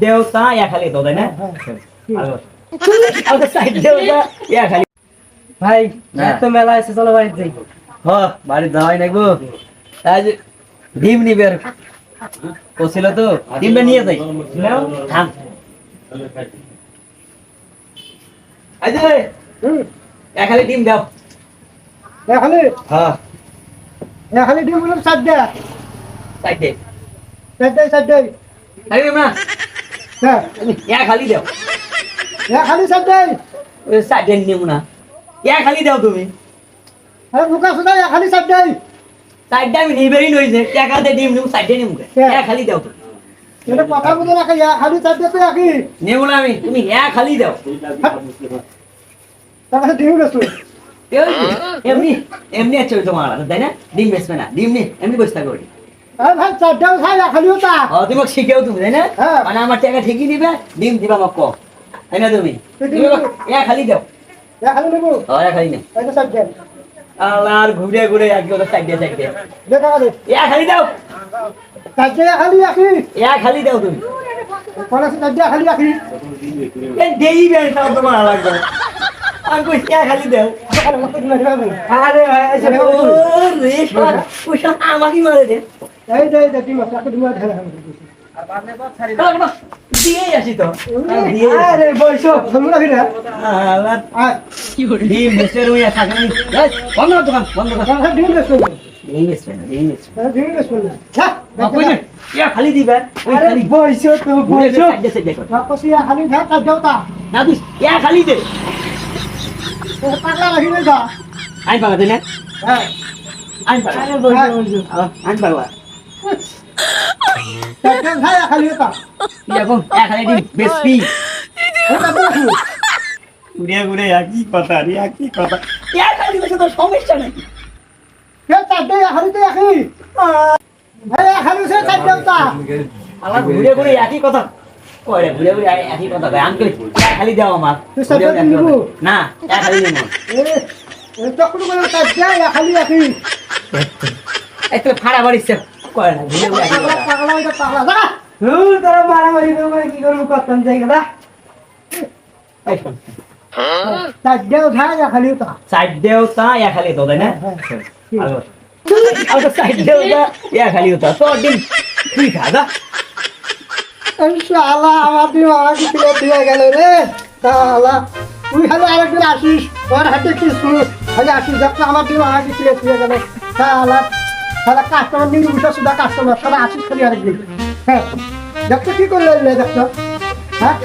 দেওতা ইয়া খালি তো তাই না আচ্ছা সাইড দেওতা ইয়া খালি ভাই এত মেলা আছে চলো ভাই যাই হ বাড়ি যাওয়াই নাকবো আজ ডিম নিবে কোছিল তো ডিমটা নিয়ে যাই থাম আজ ইয়া খালি ডিম দাও খালি হ্যাঁ খালি ডিম গুলো সাত দে সাইড দে সাত দে খালি না ইয়া খালি দাও খালি সাত দে ওই সাইড দে নিমু না ইয়া খালি দাও তুমি আরে মুকা সুদা খালি সাত দে সাইডটা আমি নিবেই নই যে টাকাতে ডিম নিমু সাইডে নিমু ইয়া খালি দাও এটা কথা বুঝে না খালি সাত দে তুই আকি নিমু না আমি তুমি ইয়া খালি দাও তাহলে ডিম গেছো এমনি এমনি আছে তোমার তাই না ডিম বেচবে না ডিম নে এমনি বসে থাকো আরে ভাই সাত দে খাই খালি ওটা তুমি শিখেও তুমি তাই না হ্যাঁ। মানে আমার টাকা ঠিকই দিবে ডিম দিবা আমাকে কো তাই না তুমি ইয়া খালি দাও খালি নেবো ইয়া খালি না এটা সাত দে আর ঘুরে ঘুরে এক কথা সাইডে সাইডে দেখা দে ইয়া খালি দাও সাত দে খালি আকি ইয়া খালি দাও তুমি কোন সাত দে খালি আকি এ দেই বেন তাও তোমার লাগবে আর কই ইয়া খালি দাও আরে ভাই এসে ও রে শালা ওটা আমাকে মারে দে এই দে দে ডিম সাত ডিম ঢালা দিয়ে আসি তো দিয়ে আরে বইসো তোমরা ফিরে আলাদ আয় ডিম বেচের ওই থাকে না বন্ধ কর দোকান বন্ধ কর তাহলে ডিম গেছো ডিম বেচবে না ডিম বেচবে ডিম গেছো হ্যাঁ কই না ইয়া খালি দিবে ওই আরে খালি বইসো তো বইসো সাইডে সাইডে কর তাপসিয়া খালি ভাত আর দেওতা না তুই ইয়া খালি দে পাগলা রাখি না আই পাগা দে না হ্যাঁ আই পাগা আরে বইসো বইসো আই পাগা তাকে খাই খালি ওটা ইয়া কোন ইয়া খালি ডিম বেচবি ওটা বইসো ঘুরে ঘুরে একই কথা রে একই কথা ইয়া খালি বেচে তো সমস্যা নাই কে তাতে খালি দে আখি ভাই খালি সে তাই দেওতা আমার ঘুরে ঘুরে একই কথা কয় ঘুরে ঘুরে একই কথা কয় আঙ্কেল ইয়া খালি দাও আমার তুই সাথে নিবো না ইয়া খালি নেব এ চকুড়ু বলে তাই দে খালি আখি এত ফাড়া বাড়িছে কয় না ঘুরে ঘুরে একই পাগলা কথা পাগলা এটা পাগলা যা তোরা মারামারি করে কি করব করতাম জায়গাটা এই শোন তাই দেও খাই খালি ওটা সাইড দেওতা ইয়া খালি তো তাই না আলো আলো সাইড দেওতা ইয়া খালি হতা তো ডিম তুই খাগা শালা আমার তুই আমার কি দিয়ে গেল রে শালা তুই খালি আরেকদিন আসিস তোর হাতে কিছু খালি আসিস দেখতো আমার তুই আমার কি দিয়ে গেল শালা শালা কাস্টমার নিয়ে উঠে সুদা কাস্টমার শালা আসিস খালি আরেকদিন হ্যাঁ দেখতো কি করলে দেখতো হ্যাঁ